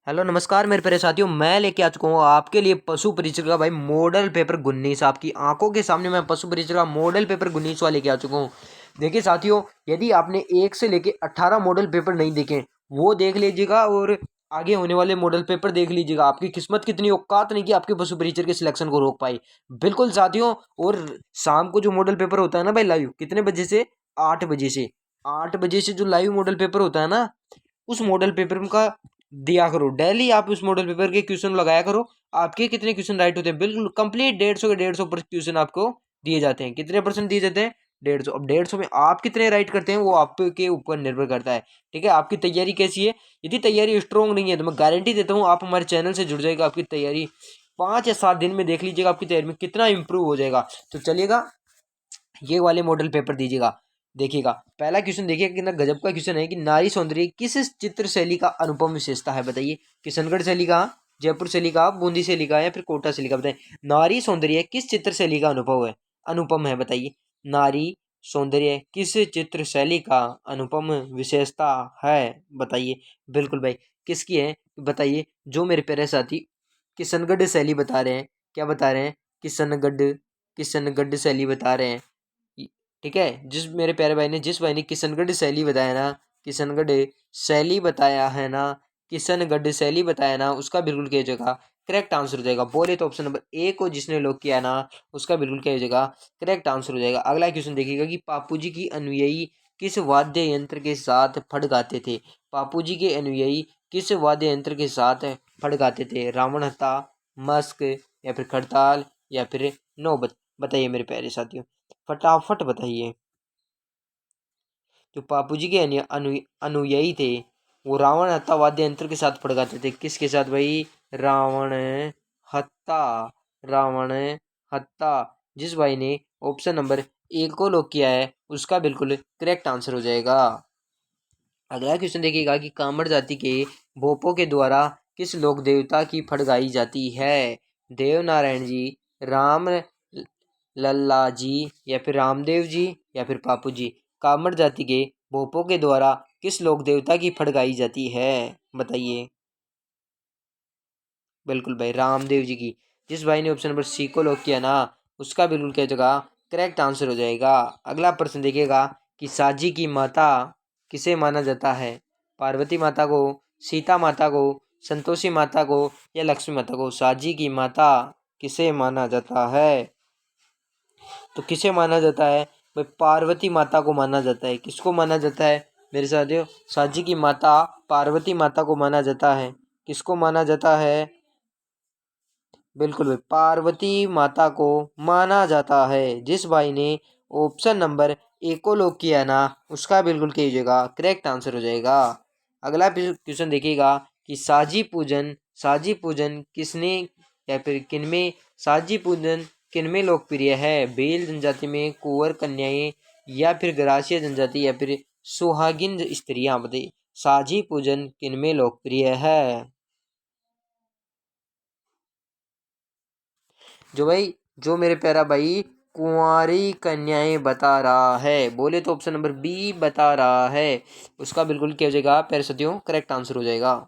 Hello नमस्कार मेरे प्यारे साथियों, मैं लेके आ चुका हूँ आपके लिए पशु परीक्षक का भाई मॉडल पेपर 19। आपकी आंखों के सामने मैं पशु परीक्षक का मॉडल पेपर 19 वाला लेके आ चुका हूँ। देखिए साथियों, यदि आपने 1 से लेके 18 मॉडल पेपर नहीं देखे वो देख लीजिएगा और आगे होने वाले मॉडल पेपर देख लीजिएगा। आपकी किस्मत कितनी औकात नहीं कि आपके पशु परीक्षक के सिलेक्शन को रोक पाई। बिल्कुल साथियों, और शाम को जो मॉडल पेपर होता है ना भाई लाइव, कितने बजे से? 8 बजे से। 8 बजे से जो लाइव मॉडल पेपर होता है ना, उस मॉडल पेपर का दिया करो। डेली आप उस मॉडल पेपर के क्वेश्चन लगाया करो। आपके कितने क्वेश्चन राइट होते हैं? बिल्कुल कंप्लीट 150 के 150 क्वेश्चन आपको दिए जाते हैं। कितने परसेंट दिए जाते हैं? 150। अब 150 में आप कितने राइट करते हैं वो आपके ऊपर निर्भर करता है। ठीक है, आपकी तैयारी कैसी है? यदि तैयारी स्ट्रॉन्ग नहीं है तो मैं गारंटी देता हूँ आप हमारे चैनल से जुड़ जाएगा, आपकी तैयारी 5 या 7 दिन में देख लीजिएगा आपकी तैयारी में कितना इंप्रूव हो जाएगा। तो चलिएगा, ये वाले मॉडल पेपर दीजिएगा। देखिएगा, पहला क्वेश्चन देखिए कितना गजब का क्वेश्चन है कि नारी सौंदर्य किस चित्र शैली का अनुपम विशेषता है? बताइए। किशनगढ़ शैली का, जयपुर शैली का, बूंदी शैली का, या फिर कोटा शैली का? बताइए। नारी सौंदर्य किस चित्र शैली का अनुभव है, अनुपम है? बताइए। नारी सौंदर्य किस चित्र शैली का अनुपम विशेषता है? बताइए। बिल्कुल भाई, किसकी है बताइए। जो मेरे प्यारे साथी किशनगढ़ शैली बता रहे हैं। क्या बता रहे हैं? किशनगढ़, किशनगढ़ शैली बता रहे हैं। ठीक है, जिस भाई ने किशनगढ़ शैली बताया ना, किशनगढ़ शैली बताया है ना, किशनगढ़ शैली बताया ना, उसका बिल्कुल क्या हो जाएगा? करेक्ट आंसर हो जाएगा। बोले तो ऑप्शन नंबर ए को जिसने लॉक किया ना, उसका बिल्कुल क्या हो जाएगा? करेक्ट आंसर हो जाएगा। अगला क्वेश्चन देखिएगा कि पापूजी की अनुयायी किस वाद्य यंत्र के साथ फट गाते थे? पापूजी के अनुयायी किस वाद्य यंत्र के साथ फट गाते थे? रावण हत्था, मस्क, या फिर खड़ताल, या फिर नौबत? बताइए मेरे प्यारे साथियों, फटाफट बताइए। जो पापूजी के अनुयायी थे वो रावण हत्ता वाद्य यंत्र के साथ फड़काते थे। किसके साथ भाई? रावण हत्ता, रावण हत्ता। जिस भाई ने ऑप्शन नंबर एक को लॉक किया है उसका बिल्कुल करेक्ट आंसर हो जाएगा। अगला क्वेश्चन देखिएगा कि कामड़ जाति के भोपों के द्वारा किस लोक देवता की फट गाई जाती है? देव नारायण जी, राम लल्ला जी, या फिर रामदेव जी, या फिर पापू जी? कामड़ जाति के भोपों के द्वारा किस लोक देवता की फट गाई जाती है? बताइए। बिल्कुल भाई, रामदेव जी की। जिस भाई ने ऑप्शन नंबर सी को लॉक किया ना, उसका बिल्कुल क्या जगह करेक्ट आंसर हो जाएगा। अगला प्रश्न देखिएगा कि साजी की माता किसे माना जाता है? पार्वती माता को, सीता माता को, संतोषी माता को, या लक्ष्मी माता को? साजी की माता किसे माना जाता है? तो किसे माना जाता है भाई? पार्वती माता को माना जाता है। किसको माना जाता है मेरे साथियों? साजी की माता पार्वती माता को माना जाता है। किसको माना जाता है? बिल्कुल भाई, पार्वती माता को माना जाता है। जिस भाई ने ऑप्शन नंबर ए को लॉक किया ना, उसका बिल्कुल कीजिएगा करेक्ट आंसर हो जाएगा। अगला क्वेश्चन देखिएगा कि साजी पूजन किसने या फिर किनमें साजी पूजन किनमें लोकप्रिय है? बेल जनजाति में, कुंवर कन्याएं, या फिर ग्रासीय जनजाति, या फिर सुहागिन स्त्रियां? बताइए, साजी पूजन किनमें लोकप्रिय है? जो भाई, जो मेरे प्यारा भाई कुंवारी कन्याएं बता रहा है। बोले तो ऑप्शन नंबर बी बता रहा है। उसका बिल्कुल क्या हो जाएगा प्यारे साथियों? करेक्ट आंसर हो जाएगा।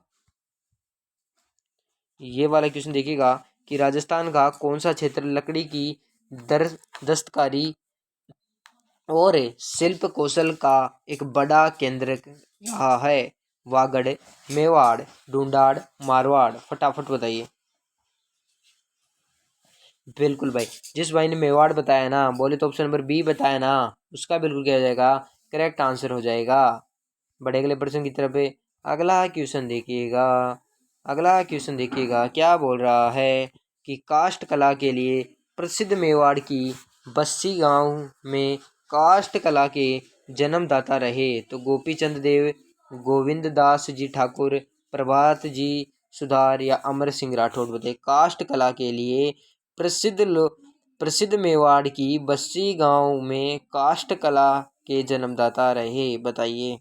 ये वाला क्वेश्चन देखिएगा कि राजस्थान का कौन सा क्षेत्र लकड़ी की दर दस्तकारी और शिल्प कौशल का एक बड़ा केंद्र रहा है? वागड़, मेवाड़, ढूंढाड़, मारवाड़? फटाफट बताइए। बिल्कुल भाई, जिस भाई ने मेवाड़ बताया ना, बोले तो ऑप्शन नंबर बी बताया ना, उसका बिल्कुल क्या हो जाएगा? करेक्ट आंसर हो जाएगा। बड़े अगले प्रश्न की तरफ है। अगला क्वेश्चन देखिएगा, अगला क्वेश्चन देखिएगा क्या बोल रहा है कि काष्ठ कला के लिए प्रसिद्ध मेवाड़ की बस्सी गांव में काष्ठ कला के जन्मदाता रहे? तो गोपी चंद देव, गोविंद दास जी ठाकुर, प्रभात जी सुधार, या अमर सिंह राठौड़? बताइए। काष्ठ कला के लिए प्रसिद्ध मेवाड़ की बस्सी गांव में काष्ठ कला के जन्मदाता रहे? बताइए।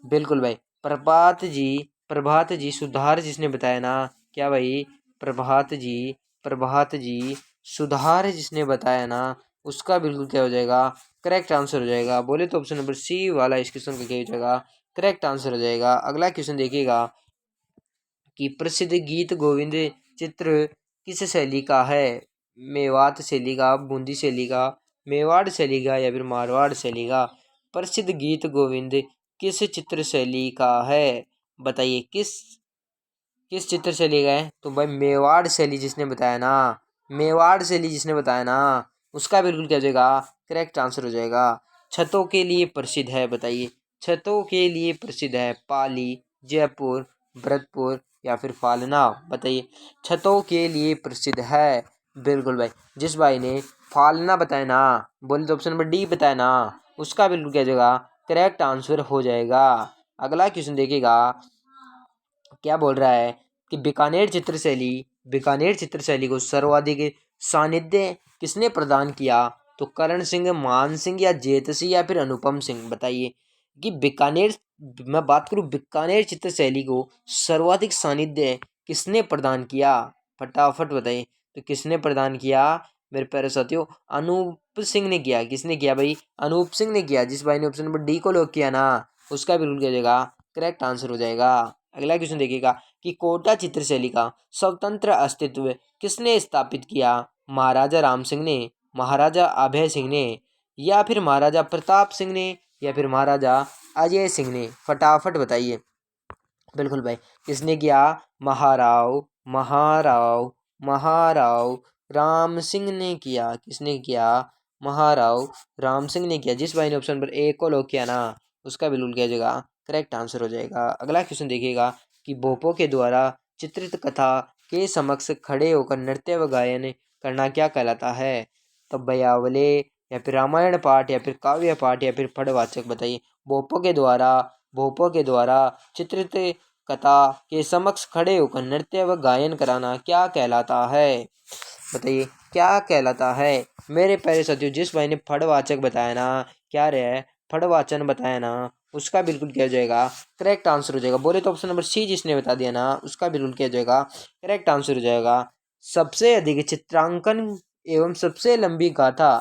बिल्कुल भाई, प्रभात जी सुधार जिसने बताया ना। क्या भाई? प्रभात जी, प्रभात जी सुधार जिसने बताया ना, उसका बिल्कुल क्या हो जाएगा? करेक्ट आंसर हो जाएगा। बोले तो ऑप्शन नंबर सी वाला इस क्वेश्चन का क्या हो जाएगा? करेक्ट आंसर हो जाएगा। अगला क्वेश्चन देखिएगा कि प्रसिद्ध गीत गोविंद चित्र किस शैली का है? मेवात शैली का, बूंदी शैली का, मेवाड़ शैली का या फिर मारवाड़ शैली का? प्रसिद्ध गीत गोविंद किस चित्र शैली का है? बताइए किस चित्र शैली का है? तो भाई मेवाड़ शैली जिसने बताया ना, मेवाड़ शैली जिसने बताया ना, उसका बिल्कुल क्या हो जाएगा? करेक्ट आंसर हो जाएगा। छतों के लिए प्रसिद्ध है, बताइए छतों के लिए प्रसिद्ध है पाली, जयपुर, भरतपुर या फिर फालना? बताइए छतों के लिए प्रसिद्ध है। बिल्कुल भाई, जिस भाई ने फालना बताया ना, बोले तो ऑप्शन नंबर डी बताया ना, उसका बिल्कुल क्या हो जाएगा? करेक्ट आंसर हो जाएगा। अगला क्वेश्चन देखिएगा, क्या बोल रहा है कि बीकानेर चित्रशैली को सर्वाधिक सानिध्य किसने प्रदान किया? तो करण सिंह, मान सिंह या जेत सिंह या फिर अनुपम सिंह? बताइए कि बीकानेर, मैं बात करूं बीकानेर चित्रशैली को सर्वाधिक सानिध्य किसने प्रदान किया? फटाफट बताइए। तो किसने प्रदान किया मेरे प्यारे साथियों? अनूप सिंह ने किया। किसने किया भाई? अनूप सिंह ने किया। जिस भाई ने ऑप्शन नंबर डी को लॉक किया ना, उसका बिल्कुल क्या हो जाएगा? करेक्ट आंसर हो जाएगा। अगला क्वेश्चन देखिएगा कि कोटा चित्रशैली का स्वतंत्र अस्तित्व किसने स्थापित किया? महाराजा राम सिंह ने, महाराजा अभय सिंह ने या फिर महाराजा प्रताप सिंह ने या फिर महाराजा अजय सिंह ने? फटाफट बताइए। बिल्कुल भाई, किसने किया? महाराव महाराव महाराव राम सिंह ने किया। किसने किया? महाराव राम सिंह ने किया। जिस भाई ने ऑप्शन नंबर ए को लॉक किया ना, उसका बिल्कुल क्या हो जाएगा? करेक्ट आंसर हो जाएगा। अगला क्वेश्चन देखिएगा कि भोपो के द्वारा चित्रित कथा के समक्ष खड़े होकर नृत्य व गायन करना क्या कहलाता है? तो बयावले या फिर रामायण पाठ या फिर काव्य पाठ या फिर पदवाचक? बताइए भोपो के द्वारा चित्रित कथा के समक्ष खड़े होकर नृत्य व गायन कराना क्या कहलाता है? बताइए क्या कहलाता है मेरे प्यारे साथियों? जिस भाई ने फड़वाचक बताया ना, क्या रहे फड़वाचन बताया ना, उसका बिल्कुल क्या हो जाएगा? करेक्ट आंसर हो जाएगा। बोले तो ऑप्शन नंबर सी जिसने बता दिया ना, उसका बिल्कुल क्या हो जाएगा? करेक्ट आंसर हो जाएगा। सबसे अधिक चित्रांकन एवं सबसे लंबी गाथा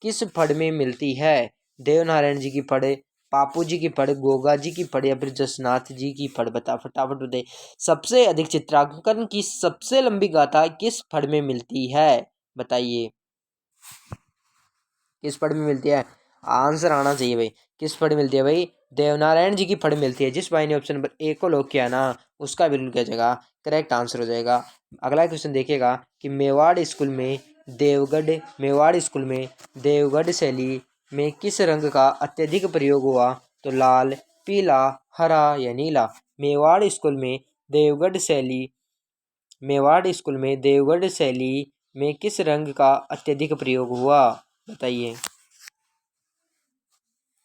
किस फड़ में मिलती है? देवनारायण जी की फड़, पापू जी की फड़, गोगा जी की फड़ या फिर जसनाथ जी की फड़? बता फटाफट बताइए। सबसे अधिक चित्रांकन की सबसे लंबी गाथा किस फड़ में मिलती है? बताइए किस फड़ में मिलती है? आंसर आना चाहिए भाई। किस फड़ मिलती है भाई? देवनारायण जी की फड़ मिलती है। जिस भाई ने ऑप्शन नंबर ए को लॉक किया ना, उसका बिल्कुल क्या जाएगा? करेक्ट आंसर हो जाएगा। अगला क्वेश्चन देखिएगा कि मेवाड़ स्कूल में देवगढ़ शैली में किस रंग का अत्यधिक प्रयोग हुआ? तो लाल, पीला, हरा या नीला? देवगढ़ शैली मेवाड़ शैली में किस रंग का अत्यधिक प्रयोग हुआ? बताइए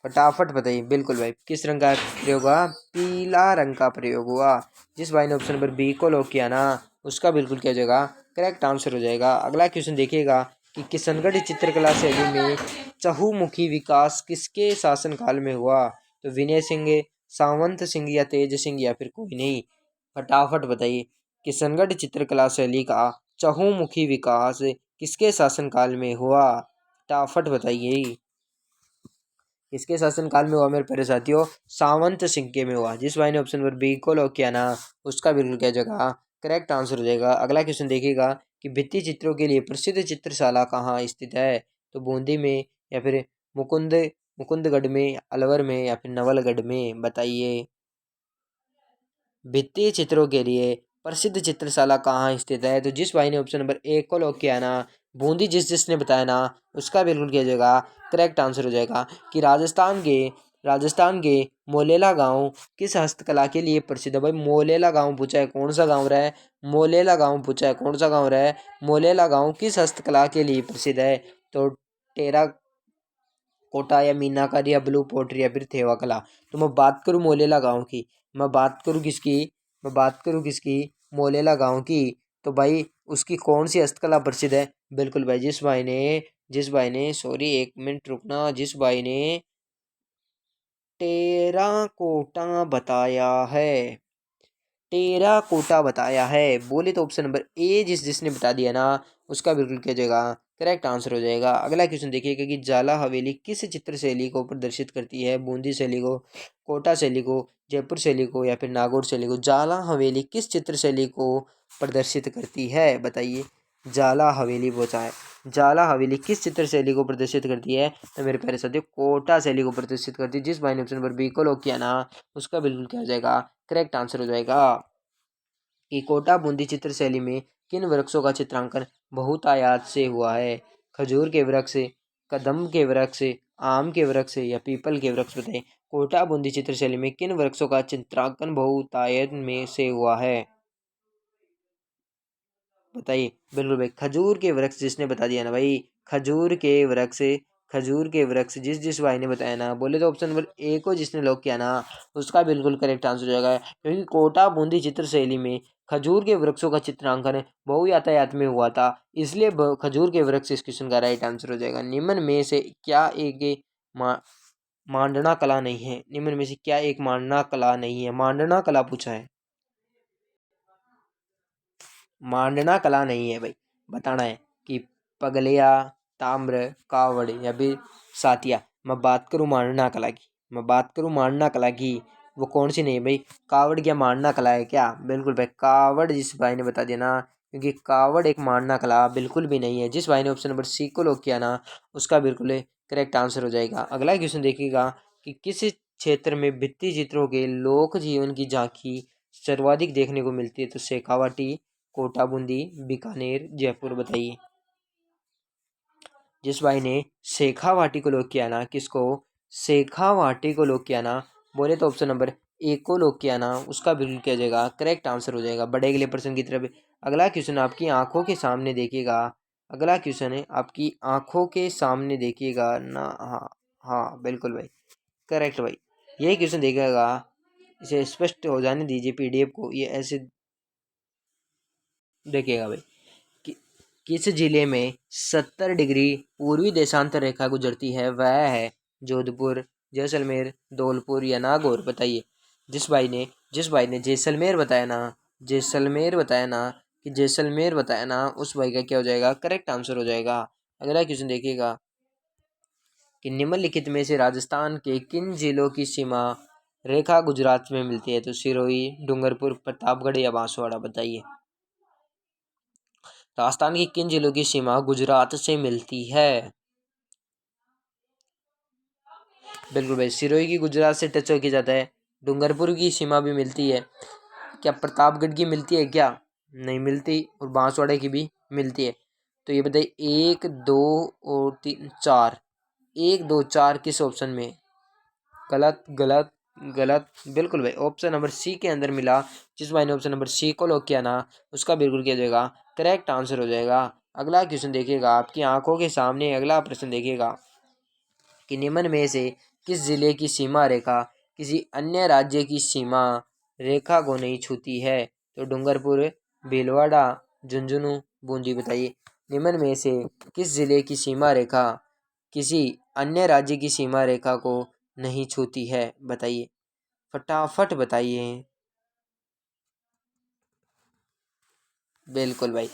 फटाफट बताइए। बिल्कुल भाई, किस रंग का प्रयोग हुआ? पीला रंग का प्रयोग हुआ। जिस भाई ने ऑप्शन नंबर बी को लॉक किया ना, उसका बिल्कुल क्या हो जाएगा? करेक्ट आंसर हो जाएगा। अगला क्वेश्चन देखिएगा कि किशनगढ़ चित्रकला शैली में चहुमुखी विकास किसके शासनकाल में हुआ? तो विनय सिंह, सावंत सिंह या तेज सिंह या फिर कोई नहीं? फटाफट बताइए। किशनगढ़ चित्रकला शैली का चहुमुखी विकास किसके शासनकाल में हुआ? फटाफट बताइए। किसके शासनकाल में हुआ मेरे प्यारे साथियों? सावंत सिंह के में हुआ। जिस भाई ने ऑप्शन नंबर बी को लॉक किया ना, उसका बिल्कुल क्या जगह करेक्ट आंसर हो जाएगा। अगला क्वेश्चन देखिएगा कि भित्ति चित्रों के लिए प्रसिद्ध चित्रशाला कहाँ स्थित है? तो बूंदी में या फिर मुकुंद मुकुंदगढ़ में, अलवर में या फिर नवलगढ़ में? बताइए भित्ति चित्रों के लिए प्रसिद्ध चित्रशाला कहाँ स्थित है? तो जिस भाई ने ऑप्शन नंबर ए को लॉक किया ना, बूंदी जिसने बताया ना, उसका बिल्कुल क्या हो जाएगा? करेक्ट आंसर हो जाएगा कि राजस्थान के मोलेला गांव किस हस्तकला के लिए प्रसिद्ध है? भाई मोलेला गांव पूछा है, कौन सा गांव रहा है? मोलेला गांव पूछा है, कौन सा गांव रहा है? मोलेला गांव किस हस्तकला के लिए प्रसिद्ध है? तो टेरा कोटा या मीनाकारी या ब्लू पोट्री या फिर थेवा कला? तो मैं बात करूँ मोलेला गांव की, मैं बात करूँ किसकी मोलेला गांव की, तो भाई उसकी कौन सी हस्तकला प्रसिद्ध है? बिल्कुल भाई, जिस भाई ने सॉरी एक मिनट रुकना, जिस भाई ने टेराकोटा बताया है, टेराकोटा बताया है, बोले तो ऑप्शन नंबर ए जिसने बता दिया ना, उसका बिल्कुल क्या जगह करेक्ट आंसर हो जाएगा। अगला क्वेश्चन देखिएगा कि जाला हवेली किस चित्र शैली को प्रदर्शित करती है? बूंदी शैली को, कोटा शैली को, जयपुर शैली को या फिर नागौर शैली को? जाला हवेली किस चित्र शैली को प्रदर्शित करती है? बताइए। जाला हवेली बोचा है। जाला हवेली किस चित्र शैली को प्रदर्शित करती है? तो मेरे प्यारे साथियों कोटा शैली को प्रदर्शित करती है। जिस भाई ने ऑप्शन नंबर बी को लॉक किया ना, उसका बिल्कुल क्या हो जाएगा? करेक्ट आंसर हो जाएगा कि कोटा बूंदी चित्र शैली में किन वृक्षों का चित्रांकन बहुतायत से हुआ है? खजूर के वृक्ष से, कदम के वृक्ष से, आम के वृक्ष से या पीपल के वृक्ष? बताइए। कोटा बूंदी चित्र शैली में किन वृक्षों का चित्रांकन बहुतायत में से हुआ है? बताइए। बिल्कुल भाई खजूर के वृक्ष, जिसने बता दिया ना भाई, खजूर के वृक्ष, खजूर के वृक्ष, जिस भाई ने बताया ना, बोले तो ऑप्शन नंबर ए को जिसने लॉक किया ना, उसका बिल्कुल करेक्ट आंसर हो जाएगा। क्योंकि कोटा बूंदी चित्र शैली में खजूर के वृक्षों का चित्रांकन बहु यातायात में हुआ था, इसलिए खजूर के वृक्ष इस क्वेश्चन का राइट आंसर हो जाएगा। निम्न में से क्या एक मांडना कला नहीं है? निम्न में से क्या एक मांडना कला नहीं है? मांडना कला पूछा है, मांडना कला नहीं है भाई। बताना है कि पगलिया, ताम्र, कावड़ या फिर सातिया। मैं बात करूँ मांडना कला की, मैं बात करूँ मांडना कला की, वो कौन सी नहीं है भाई? कावड़ क्या मांडना कला है क्या? बिल्कुल भाई कावड़, जिस भाई ने बता दिया ना, क्योंकि कावड़ एक मांडना कला बिल्कुल भी नहीं है। जिस भाई ने ऑप्शन नंबर सी को लॉक किया ना, उसका बिल्कुल करेक्ट आंसर हो जाएगा। अगला क्वेश्चन देखिएगा कि किस क्षेत्र में भित्ति चित्रों के लोक जीवन की झांकी सर्वाधिक देखने को मिलती है? तो शेखावाटी, कोटा बूंदी, बीकानेर, जयपुर? बताइए। जिस भाई ने शेखावाटी को लॉक किया ना, किसको? शेखावाटी को लॉक किया ना, बोले तो ऑप्शन नंबर ए को लॉक किया ना, उसका बिल्कुल क्या जाएगा? करेक्ट आंसर हो जाएगा। बढ़े अगले प्रश्न की तरफ। अगला क्वेश्चन आपकी आंखों के सामने देखिएगा। अगला क्वेश्चन है आपकी आंखों के सामने देखिएगा ना। हाँ, हाँ बिल्कुल भाई, करेक्ट भाई। यही क्वेश्चन देखिएगा, इसे स्पष्ट हो जाने दीजिए पीडीएफ को, ये ऐसे देखिएगा भाई कि किस जिले में 70 डिग्री पूर्वी देशांतर रेखा गुजरती है? वह है जोधपुर, जैसलमेर, धौलपुर या नागौर? बताइए। जिस भाई ने जैसलमेर बताया ना, जैसलमेर बताया ना, कि जैसलमेर बताया ना, उस भाई का क्या हो जाएगा? करेक्ट आंसर हो जाएगा। अगला क्वेश्चन देखिएगा कि निम्नलिखित में से राजस्थान के किन जिलों की सीमा रेखा गुजरात में मिलती है? तो सिरोही, डूंगरपुर, प्रतापगढ़ या बांसवाड़ा? बताइए। राजस्थान की किन जिलों की सीमा गुजरात से मिलती है? बिल्कुल भाई, सिरोही की गुजरात से टच होके जाता है। डूंगरपुर की सीमा भी मिलती है। क्या प्रतापगढ़ की मिलती है क्या? नहीं मिलती। और बांसवाड़ा की भी मिलती है। तो ये बताइए, एक, दो और तीन, चार, एक, दो, चार किस ऑप्शन में? गलत, गलत, गलत। बिल्कुल भाई ऑप्शन नंबर सी के अंदर मिला। जिस भाई ने ऑप्शन नंबर सी को लॉक किया ना, उसका बिल्कुल क्या हो जाएगा? करेक्ट आंसर हो जाएगा। अगला क्वेश्चन देखिएगा, आपकी आंखों के सामने अगला प्रश्न देखिएगा कि निम्न में से किस जिले की सीमा रेखा किसी अन्य राज्य की सीमा रेखा को नहीं छूती है? तो डूंगरपुर, भीलवाड़ा, झुंझुनू, बूंदी? बताइए। निम्न में से किस जिले की सीमा रेखा किसी अन्य राज्य की सीमा रेखा को नहीं छूती है? बताइए, फटाफट बताइए। बिल्कुल भाई,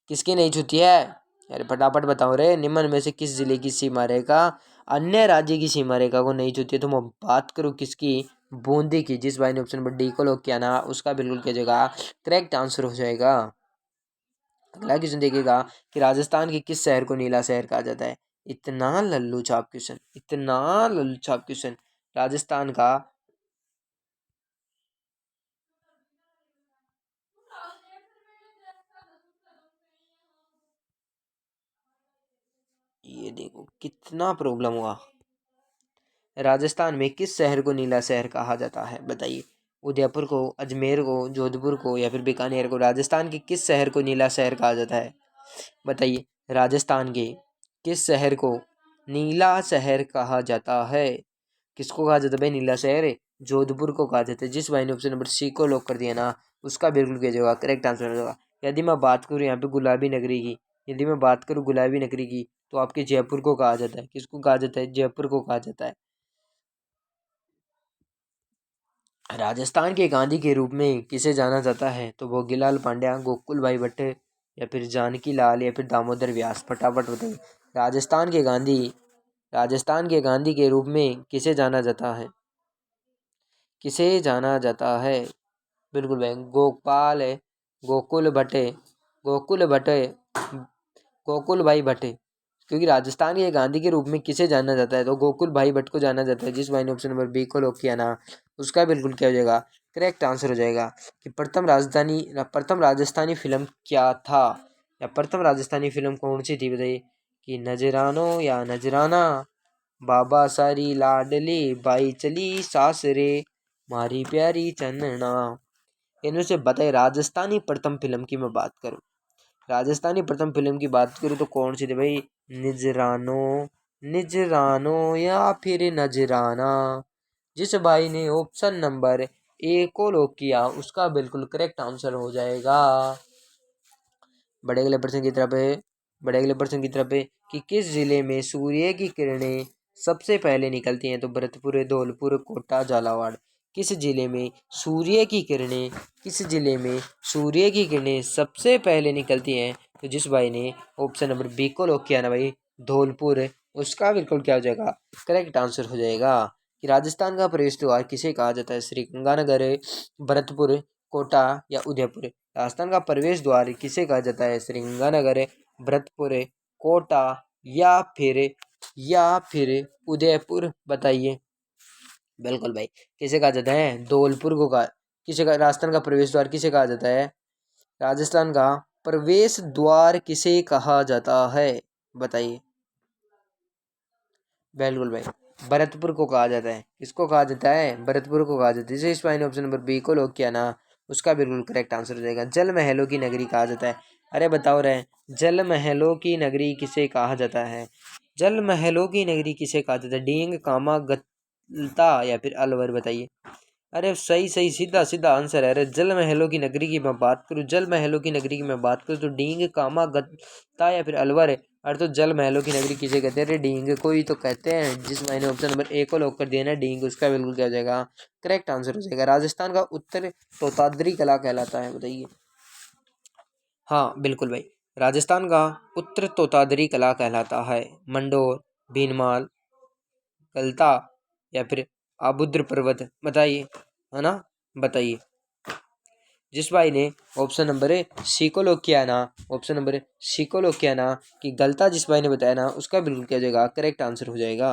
किसकी नहीं छूती है? अरे फटाफट बताओ रे। निम्न में से किस जिले की सीमा रेखा अन्य राज्य की सीमा रेखा को नहीं छूती है? तो मैं बात करूँ किसकी? बूंदी की। जिस भाई ने ऑप्शन नंबर डी को लॉक किया ना, उसका बिल्कुल क्या जाएगा? करेक्ट आंसर हो जाएगा। अगला क्वेश्चन देखिएगा कि राजस्थान के किस शहर को नीला शहर कहा जाता है? इतना लल्लू छाप क्वेश्चन, इतना लल्लू छाप क्वेश्चन। राजस्थान का, ये देखो कितना प्रॉब्लम हुआ। राजस्थान में किस शहर को नीला शहर कहा जाता है? बताइए। उदयपुर को, अजमेर को, जोधपुर को या फिर बीकानेर को? राजस्थान के किस शहर को नीला शहर कहा जाता है? बताइए। राजस्थान के किस शहर को नीला शहर कहा जाता है? किसको कहा जाता है भाई नीला शहर? जोधपुर को कहा जाता है। जिस भाई ने ऑप्शन नंबर सी को लॉक कर दिया ना, उसका बिल्कुल क्या होगा? करेक्ट आंसर हो जाएगा। यदि मैं बात करूँ यहाँ पे गुलाबी नगरी की, यदि मैं बात करूँ गुलाबी नगरी की, तो आपके जयपुर को कहा जाता है। किसको कहा जाता है? जयपुर को कहा जाता है। राजस्थान के गांधी के रूप में किसे जाना जाता है? तो भोगीलाल पांड्या, गोकुल भाई भट्ट, या फिर जानकी लाल या फिर दामोदर व्यास? फटाफट बताइए। राजस्थान के गांधी के रूप में किसे जाना जाता है? किसे जाना जाता है? बिल्कुल भाई, गोपाल है, गोकुल भट्टे, गोकुल भट्टे, गोकुल भाई भट्टे। क्योंकि राजस्थान के गांधी के रूप में किसे जाना जाता है, तो गोकुल भाई भट्ट को जाना जाता है। जिस भाई ने ऑप्शन नंबर बी को लॉक किया ना, उसका बिल्कुल क्या हो जाएगा, करेक्ट आंसर हो जाएगा। कि प्रथम राजस्थानी फिल्म क्या था, या प्रथम राजस्थानी फिल्म कौन सी थी बताइए। कि नजरानो या नजराना, बाबा सारी लाडली, बाई चली सासरे, मारी प्यारी चन्ना। इनमें से बताइए राजस्थानी प्रथम फिल्म की मैं बात करूं, राजस्थानी प्रथम फिल्म की बात करूँ तो कौन सी थी भाई? निजरानो, निजरानो या फिर नजराना? जिस भाई ने ऑप्शन नंबर ए को लॉक किया उसका बिल्कुल करेक्ट आंसर हो जाएगा। बड़े अगले प्रश्न की तरफ है, बड़े अगले प्रश्न की तरफ है कि किस जिले में सूर्य की किरणें सबसे पहले निकलती हैं, तो भरतपुर, धौलपुर, कोटा, झालावाड़। किस जिले में सूर्य की किरणें, किस जिले में सूर्य की किरणें सबसे पहले निकलती हैं, तो जिस भाई ने ऑप्शन नंबर बी को लॉक किया ना भाई, धौलपुर, उसका बिल्कुल क्या हो जाएगा, करेक्ट आंसर हो जाएगा। कि राजस्थान का प्रवेश द्वार किसे कहा जाता है? श्री गंगानगर, भरतपुर, कोटा या उदयपुर? राजस्थान का प्रवेश द्वार किसे कहा जाता है? श्रीगंगानगर, भरतपुर, कोटा या फिर उदयपुर? बताइए। बिल्कुल भाई, किसे कहा जाता है? धौलपुर को कहा। किसे का राजस्थान का प्रवेश द्वार किसे कहा जाता है? राजस्थान का प्रवेश द्वार किसे कहा जाता है? बताइए। बिल्कुल भाई, भरतपुर को कहा जाता है। किसको कहा जाता है? भरतपुर को कहा जाता है। जिसे इस भाई ने ऑप्शन नंबर बी को लॉक किया ना, उसका बिल्कुल करेक्ट आंसर हो जाएगा। जल महलों की नगरी कहा जाता है। अरे बताओ रहे, जल महलों की नगरी किसे कहा जाता है? जल महलों की नगरी किसे कहा जाता है? डींग, कामा, गलता या फिर अलवर? बताइए। अरे सही सही, सीधा सीधा आंसर है। अरे जल महलों की नगरी की मैं बात करूँ, जल महलों की नगरी की मैं बात करूँ तो डींग, कामा, गत्ता या फिर अलवर है। अरे तो जल महलों की नगरी किसे कहते हैं? अरे डींग को ही तो कहते हैं। जिस मैंने ऑप्शन नंबर ए को लॉक कर दिया ना, डींग, उसका बिल्कुल क्या हो जाएगा, करेक्ट आंसर हो जाएगा। राजस्थान का उत्तर तोताद्री कला कहलाता है। बताइए। हाँ बिल्कुल भाई, राजस्थान का उत्तर तोताद्री कला कहलाता है। मंडोर, भीनमाल, गलता या फिर आबुद्र पर्वत? बताइए, है ना? बताइए। जिस भाई ने ऑप्शन नंबर सी को लॉक किया ना, ऑप्शन नंबर सी को लॉक किया ना, कि गलता जिस भाई ने बताया ना, उसका बिल्कुल क्या हो जाएगा, करेक्ट आंसर हो जाएगा।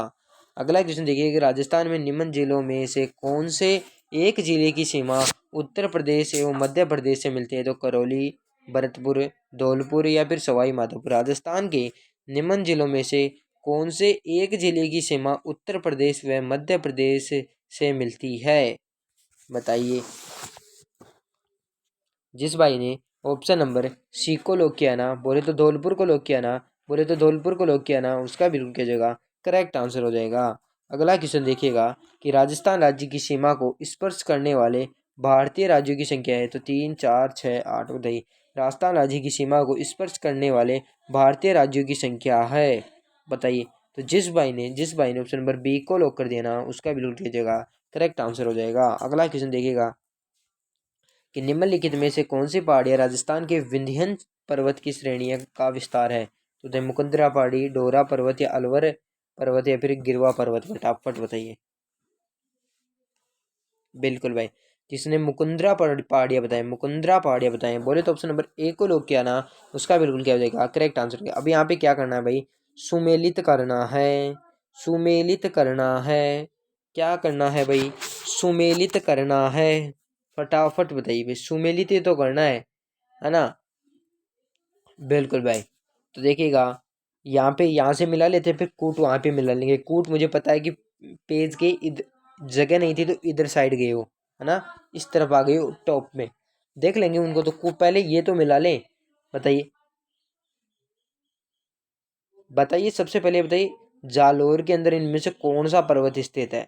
अगला क्वेश्चन देखिए कि राजस्थान में निम्न जिलों में से कौन से एक जिले की सीमा उत्तर प्रदेश एवं मध्य प्रदेश से मिलती है? तो करौली, भरतपुर, धौलपुर या फिर सवाई माधोपुर? राजस्थान के निम्न जिलों में से कौन से एक जिले की सीमा उत्तर प्रदेश व मध्य प्रदेश से मिलती है? बताइए। जिस भाई ने ऑप्शन नंबर सी को लॉक किया ना, बोले तो धौलपुर को लॉक किया ना, बोले तो धौलपुर को लॉक किया ना, उसका बिल्कुल क्या जगह करेक्ट आंसर हो जाएगा। अगला क्वेश्चन देखिएगा कि राजस्थान राज्य की सीमा को स्पर्श करने वाले भारतीय राज्यों की संख्या है, तो 3, 4, 6, 8? बताइए। राजस्थान राज्य की सीमा को स्पर्श करने वाले भारतीय राज्यों की संख्या है। बताइए। तो जिस भाई ने ऑप्शन नंबर बी को लॉक कर दिया ना, उसका बिल्कुल क्या जगह करेक्ट आंसर हो जाएगा। अगला क्वेश्चन देखिएगा कि निम्नलिखित में से कौन सी पहाड़ियाँ राजस्थान के विंध्य पर्वत की श्रेणियाँ का विस्तार है? तो द मुकुंदरा पहाड़ी, डोरा पर्वत या अलवर पर्वत या फिर गिरवा पर्वत? फटाफट बताइए। बिल्कुल भाई, जिसने मुकुंदरा पहाड़ियाँ बताए, मुकुंदरा पहाड़ियाँ बताए, बोले तो ऑप्शन नंबर ए को लॉक किया ना, उसका बिल्कुल क्या हो जाएगा, करेक्ट आंसर किया। अभी यहाँ पे क्या करना है भाई? सुमेलित करना है, सुमेलित करना है। क्या करना है भाई? सुमेलित करना है। फटाफट बताइए भाई, सुमेलित ही तो करना है ना? बिल्कुल भाई। तो देखिएगा, यहाँ से मिला लेते हैं, फिर कूट वहाँ पे मिला लेंगे। कूट मुझे पता है कि पेज के जगह नहीं थी तो इधर साइड गए हो, है ना? इस तरफ आ गए हो टॉप में, देख लेंगे उनको। तो कूट पहले ये तो मिला लें। बताइए, बताइए सबसे पहले बताइए, जालोर के अंदर इनमें से कौन सा पर्वत स्थित है?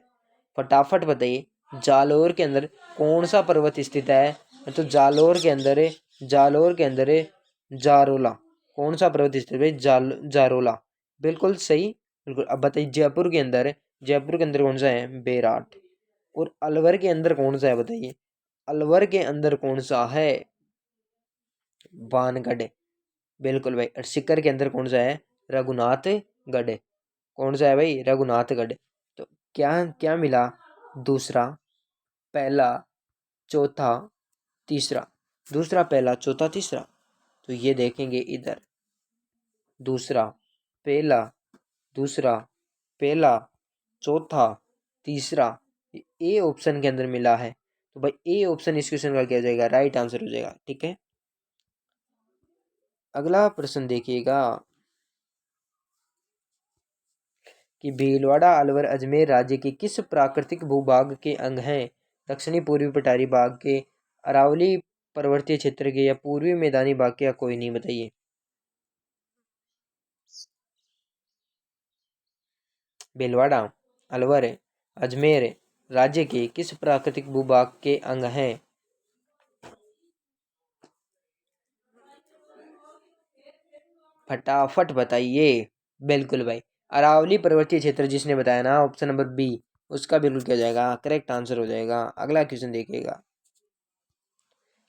फटाफट बताइए। जालोर के अंदर कौन सा पर्वत स्थित है? तो जालोर के अंदर जारोला। कौन सा पर्वत स्थित है भाई? जारोला। बिल्कुल सही। बिल्कुल। अब बताइए, जयपुर के अंदर कौन सा है? बेराट। और अलवर के अंदर कौन सा है? बताइए। अलवर के अंदर कौन सा है? बानगढ़। बिल्कुल भाई। और सीकर के अंदर कौन सा है? रघुनाथगढ़। कौन सा है भाई? रघुनाथगढ़। तो क्या क्या मिला? दूसरा, पहला, चौथा, तीसरा। दूसरा, पहला, चौथा, तीसरा। तो ये देखेंगे इधर, दूसरा, पहला, दूसरा, पहला, चौथा, तीसरा, ए ऑप्शन के अंदर मिला है। तो भाई ए ऑप्शन इस क्वेश्चन का क्या हो जाएगा? राइट आंसर हो जाएगा। ठीक है, अगला प्रश्न देखिएगा कि भीलवाड़ा अलवर अजमेर राज्य के किस प्राकृतिक भूभाग के अंग हैं? दक्षिणी पूर्वी पठारी भाग के, अरावली पर्वतीय क्षेत्र के, या पूर्वी मैदानी भाग के, या कोई नहीं? बताइए। भीलवाड़ा अलवर अजमेर राज्य के किस प्राकृतिक भूभाग के अंग हैं? फटाफट बताइए। बिल्कुल भाई, अरावली पर्वतीय क्षेत्र जिसने बताया ना, ऑप्शन नंबर बी, उसका बिल्कुल क्या हो जाएगा? करेक्ट आंसर हो जाएगा। अगला क्वेश्चन देखिएगा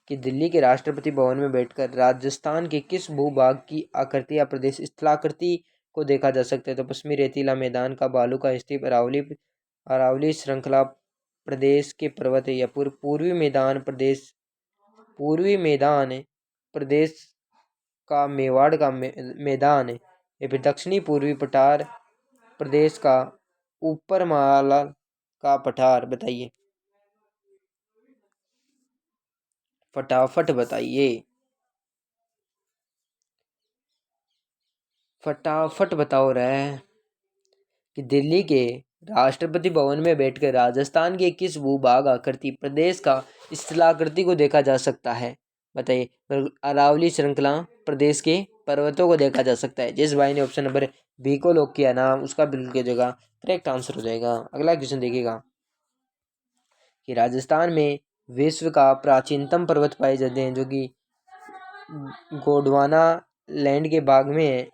कि दिल्ली के राष्ट्रपति भवन में बैठकर राजस्थान के किस भूभाग की आकृति या प्रदेश स्थलाकृति को देखा जा सकता है? तो पश्चिमी रेतीला मैदान का, बालू का स्तीप, अरावली अरावली श्रृंखला प्रदेश के पर्वत, या पूर्वी मैदान प्रदेश, पूर्वी मैदान प्रदेश का मेवाड़ का मैदान, या फिर दक्षिणी पूर्वी पठार प्रदेश का ऊपर माला का पठार? बताइए, फटाफट बताइए, फटाफट बताओ रे। कि दिल्ली के राष्ट्रपति भवन में बैठकर राजस्थान के किस भूभाग आकृति प्रदेश का स्थलाकृति को देखा जा सकता है? बताइए। अरावली श्रृंखला प्रदेश के पर्वतों को देखा जा सकता है। जिस भाई ने ऑप्शन नंबर बी को लॉक किया ना, उसका बिल्कुल की जगह करेक्ट आंसर हो जाएगा। अगला क्वेश्चन देखिएगा कि राजस्थान में विश्व का प्राचीनतम पर्वत पाए जाते हैं जो कि गोंडवाना लैंड के भाग में है,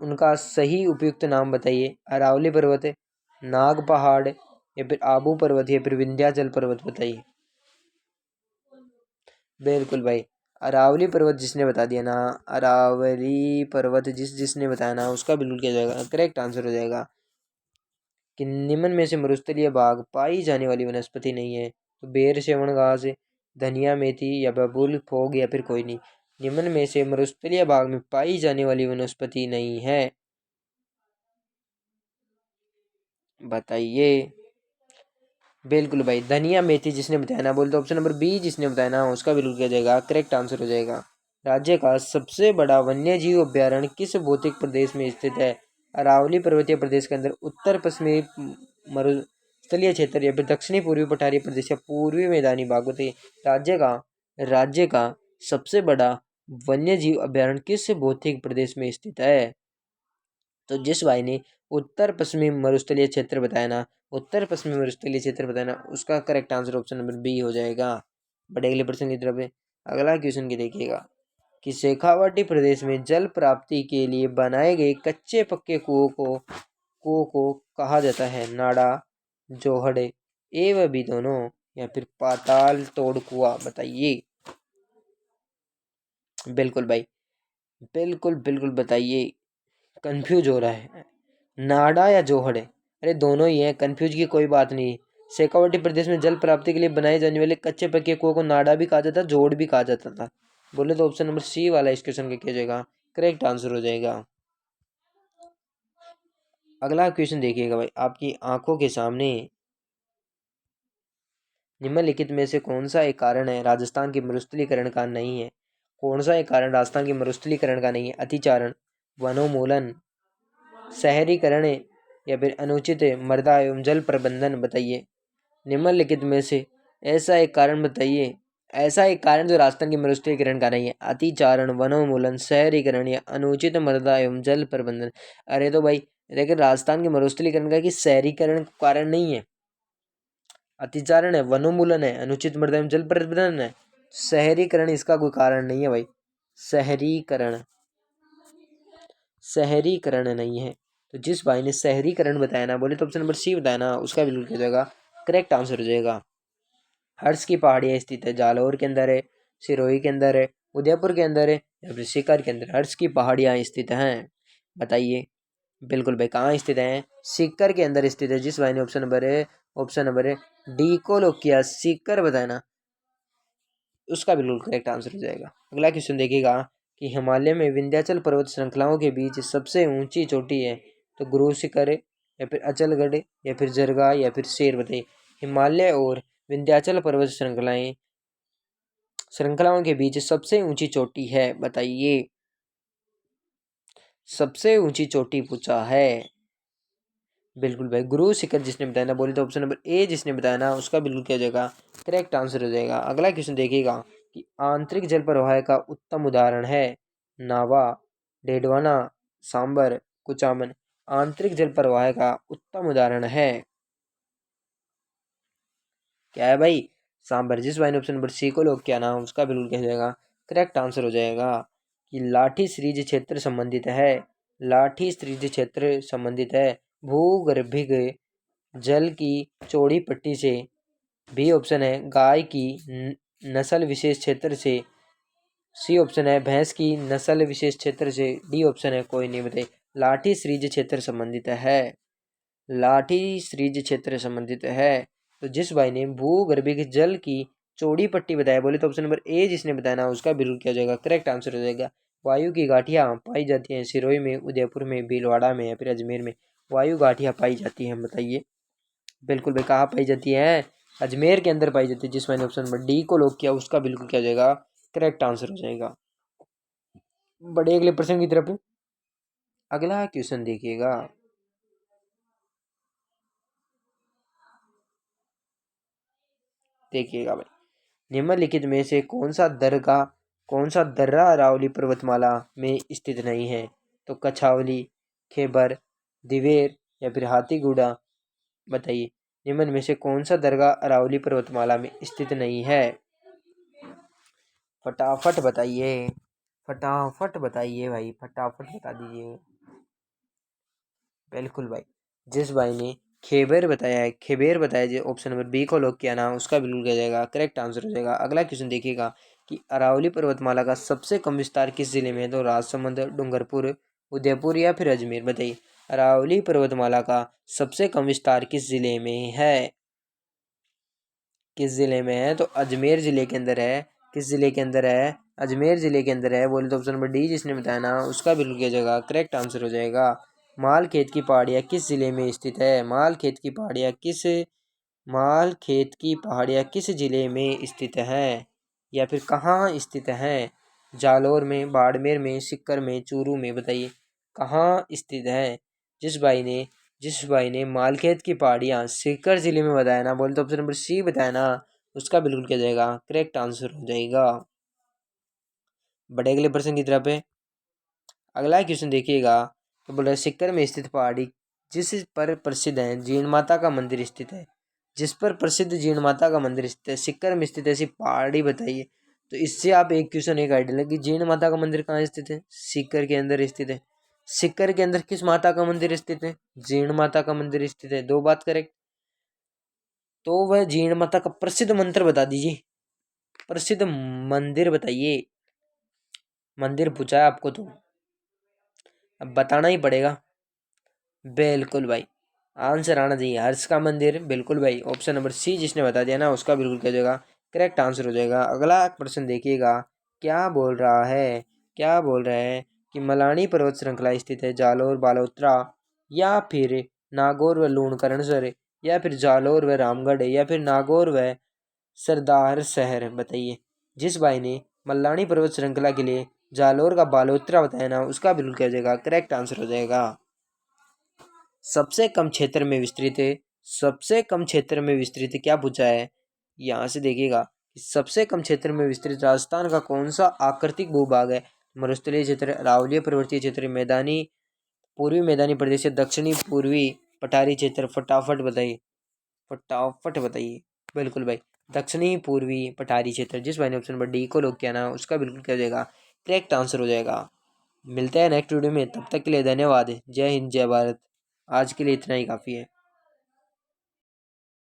उनका सही उपयुक्त नाम बताइए। अरावली पर्वत, नाग पहाड़, या फिर आबू पर्वत, या फिर विंध्याचल पर्वत? बताइए। बिल्कुल भाई, अरावली पर्वत जिसने बता दिया ना, अरावली पर्वत जिसने बताया ना, उसका बिल्कुल क्या जाएगा? करेक्ट आंसर हो जाएगा। कि निम्न में से मरुस्थलीय भाग पाई जाने वाली वनस्पति नहीं है? तो बेर, सेवण घास, धनिया, मेथी, या बबूल, फोग, या फिर कोई नहीं? निम्न में से मरुस्थलीय भाग में पाई जाने वाली वनस्पति नहीं है? बताइए। बिल्कुल भाई, धनिया मेथी जिसने बताया ना, बोल तो ऑप्शन नंबर बी जिसने बताया ना, उसका बिल्कुल क्या जाएगा? करेक्ट आंसर हो जाएगा। राज्य का सबसे बड़ा वन्य जीव अभ्यारण्य किस भौतिक प्रदेश में स्थित है? अरावली पर्वतीय प्रदेश के अंदर, उत्तर पश्चिमी मरुस्थलीय क्षेत्र, या फिर दक्षिणी पूर्वी पठारी प्रदेश, या पूर्वी मैदानी भाग? बताइए। राज्य का सबसे बड़ा वन्य जीव अभ्यारण्य किस भौतिक प्रदेश में स्थित है? तो जिस भाई ने उत्तर पश्चिमी मरुस्थलीय क्षेत्र बताया ना, उत्तर पश्चिमी मरुस्थलीय क्षेत्र बताया ना, उसका correct answer option number B हो जाएगा। बड़े अगले प्रश्न की तरफ है। अगला क्वेश्चन की देखिएगा कि शेखावाटी प्रदेश में जल प्राप्ति के लिए बनाए गए कच्चे पक्के कुओं को कहा जाता है? नाड़ा, जोहड़े, ए व बी दोनों, या फिर पाताल तोड़ कुआं? बताइए। बिल्कुल भाई, बिल्कुल बिल्कुल बताइए। कंफ्यूज हो रहा है, नाडा या जोहड़ है? अरे दोनों ही है, कंफ्यूज की कोई बात नहीं। शेखावाटी प्रदेश में जल प्राप्ति के लिए बनाए जाने वाले कच्चे पक्के कुओं को नाडा भी कहा जाता है, जोड़ भी कहा जाता था। बोले तो ऑप्शन नंबर सी वाला इस क्वेश्चन का क्या जाएगा? करेक्ट आंसर हो जाएगा। अगला क्वेश्चन देखिएगा भाई, आपकी आंखों के सामने निम्नलिखित में से कौन सा एक कारण है राजस्थान के मरुस्थलीकरण का नहीं है? कौन सा एक कारण राजस्थान के मरुस्थलीकरण का नहीं है? अतिचारण, वनोन्मूलन, शहरीकरण, या फिर अनुचित मृदा एवं जल प्रबंधन? बताइए। निम्नलिखित में से ऐसा एक कारण बताइए, ऐसा एक कारण जो राजस्थान के मरुस्थलीकरण का नहीं है। अतिचारण, वनोन्मूलन, शहरीकरण, या अनुचित मृदा एवं जल प्रबंधन? अरे तो भाई, लेकिन राजस्थान के मरुस्थलीकरण का कि शहरीकरण कारण नहीं है, अतिचारण है, वनोन्मूलन है, अनुचित मृदा एवं जल प्रबंधन है। शहरीकरण इसका कोई कारण नहीं है भाई। शहरीकरण शहरीकरण नहीं है। तो जिस भाई ने शहरीकरण बताया ना, बोले तो ऑप्शन नंबर सी बताया ना, उसका बिल्कुल क्या जाएगा? करेक्ट आंसर हो जाएगा। हर्ष की पहाड़ियाँ स्थित है, जालौर के अंदर है, सिरोही के अंदर है, उदयपुर के अंदर है, या फिर सीकर के अंदर हर्ष की पहाड़ियाँ स्थित हैं? बताइए। बिल्कुल भाई, कहाँ स्थित हैं? सीकर के अंदर स्थित है। जिस भाई ने ऑप्शन नंबर है डी को लॉक किया, सीकर बताया ना, उसका बिल्कुल करेक्ट आंसर हो जाएगा। अगला क्वेश्चन देखिएगा कि हिमालय में विंध्याचल पर्वत श्रृंखलाओं के बीच सबसे ऊंची चोटी है, तो गुरु शिखर है या फिर अचलगढ़ या फिर जरगा या फिर शेर, बताइए। हिमालय और विंध्याचल पर्वत श्रृंखलाओं के बीच सबसे ऊंची चोटी है, बताइए। सबसे ऊंची चोटी पूछा है। बिल्कुल भाई, गुरु शिखर जिसने बताया ना, बोले तो ऑप्शन नंबर ए जिसने बताया ना, उसका बिल्कुल क्या हो जाएगा, करेक्ट आंसर हो जाएगा। अगला क्वेश्चन देखिएगा कि आंतरिक जल प्रवाह का उत्तम उदाहरण है नावा, डेडवाना, सांबर, कुचामन। आंतरिक जल प्रवाह का उत्तम उदाहरण है क्या है भाई? सांबर। जिस भाई ने ऑप्शन नंबर सी को लॉक किया ना, उसका बिल्कुल क्या हो जाएगा, करेक्ट आंसर हो जाएगा कि लाठी श्रीज क्षेत्र संबंधित है। लाठी श्रीज क्षेत्र संबंधित है भूगर्भिक जल की चौड़ी पट्टी से। बी ऑप्शन है गाय की नस्ल विशेष क्षेत्र से। सी ऑप्शन है भैंस की नस्ल विशेष क्षेत्र से। डी ऑप्शन है कोई नहीं, बताइए। लाठी श्रीज क्षेत्र संबंधित है। लाठी श्रीज क्षेत्र संबंधित है। तो जिस भाई ने भूगर्भिक जल की चौड़ी पट्टी बताया, बोले तो ऑप्शन नंबर ए जिसने बताया ना, उसका बिल्कुल क्या हो जाएगा, करेक्ट आंसर हो जाएगा। वायु की गाठियाँ पाई जाती हैं सिरोही में, उदयपुर में, भीलवाड़ा में या फिर अजमेर में। वायु गाठियाँ पाई जाती हैं, बताइए। बिल्कुल भाई, कहाँ पाई जाती है? अजमेर के अंदर पाई जाती है। जिस मैंने ऑप्शन नंबर डी को लॉक किया, उसका बिल्कुल क्या हो जाएगा, करेक्ट आंसर हो जाएगा। बड़े अगले प्रश्न की तरफ। अगला क्वेश्चन देखिएगा। देखिएगा भाई, निम्नलिखित में से कौन सा दर्रा अरावली पर्वतमाला में स्थित नहीं है? तो कछावली, खेबर, दिवेर या फिर हाथीगुड़ा, बताइए। निम्न में से कौन सा दर्रा अरावली पर्वतमाला में स्थित नहीं है? फटाफट बताइए, फटाफट बताइए भाई, फटाफट बता दीजिए। बिल्कुल भाई, जिस भाई ने खेबेर बताया जो ऑप्शन नंबर बी को लॉक किया ना, उसका बिल्कुल क्या जाएगा, करेक्ट आंसर हो जाएगा। अगला क्वेश्चन देखिएगा कि अरावली पर्वतमाला का सबसे कम विस्तार किस जिले में है? तो राजसमंद, डूंगरपुर, उदयपुर या फिर अजमेर, बताइए। अरावली पर्वतमाला का सबसे कम विस्तार किस जिले में है? किस जिले में है? तो अजमेर जिले के अंदर है। किस जिले के अंदर है? अजमेर जिले के अंदर है। बोले तो ऑप्शन नंबर डी जिसने बताया ना, उसका बिल्कुल क्या जगह करेक्ट आंसर हो जाएगा। माल खेत की पहाड़ियाँ किस जिले में स्थित है? माल खेत की पहाड़ियाँ किस जिले में स्थित है या फिर कहाँ स्थित है? जालौर में, बाड़मेर में, सीकर में, चूरू में, बताइए कहाँ स्थित है? जिस भाई ने जिस भाई ने मालखेत की पहाड़ियाँ सीकर जिले में बताया ना, बोले तो ऑप्शन नंबर सी बताया ना, उसका बिल्कुल क्या जाएगा, करेक्ट आंसर हो जाएगा। बड़े अगले प्रश्न की तरफ है। अगला क्वेश्चन देखिएगा, तो बोल रहे सीकर में स्थित पहाड़ी जिस पर प्रसिद्ध है जीण माता का मंदिर स्थित है। जिस पर प्रसिद्ध जीण माता का मंदिर स्थित है, सीकर में स्थित ऐसी पहाड़ी बताइए। तो इससे आप एक क्वेश्चन एक आइडिया लगे, जीण माता का मंदिर कहाँ स्थित है? सीकर के अंदर स्थित है। सीकर के अंदर किस माता का मंदिर स्थित है? जीण माता का मंदिर स्थित है। दो बात करेक्ट। तो वह जीण माता का प्रसिद्ध मंत्र बता दीजिए, प्रसिद्ध मंदिर बताइए। मंदिर पूछा है आपको तो अब बताना ही पड़ेगा। बिल्कुल भाई, आंसर आना चाहिए, हर्ष का मंदिर। बिल्कुल भाई, ऑप्शन नंबर सी जिसने बता दिया ना, उसका बिल्कुल क्या हो जाएगा, करेक्ट आंसर हो जाएगा। अगला प्रश्न देखिएगा, क्या बोल रहा है कि मलानी पर्वत श्रृंखला स्थित है जालोर बालोतरा या फिर नागौर व लूणकरणसर या फिर जालोर व रामगढ़ या फिर नागौर व सरदार शहर, बताइए। जिस भाई ने मल्लानी पर्वत श्रृंखला के लिए जालोर का बालोतरा बताया ना, उसका बिल्कुल क्या हो जाएगा, करेक्ट आंसर हो जाएगा। सबसे कम क्षेत्र में विस्तृत है, सबसे कम क्षेत्र में विस्तृत क्या पूछा है? यहाँ से देखिएगा, सबसे कम क्षेत्र में विस्तृत राजस्थान का कौन सा आकृतिक भूभाग है? मरुस्थलीय क्षेत्र, अरावलीय पर्वतीय क्षेत्र, मैदानी पूर्वी मैदानी प्रदेश, दक्षिणी पूर्वी पठारी क्षेत्र, फटाफट बताइए, फटाफट बताइए। बिल्कुल भाई, दक्षिणी पूर्वी पठारी क्षेत्र। जिस भाई ने ऑप्शन नंबर डी को लॉक किया ना, उसका बिल्कुल क्या हो जाएगा, करेक्ट आंसर हो जाएगा। मिलते हैं नेक्स्ट वीडियो में, तब तक के लिए धन्यवाद। जय हिंद, जय भारत। आज के लिए इतना ही काफ़ी है।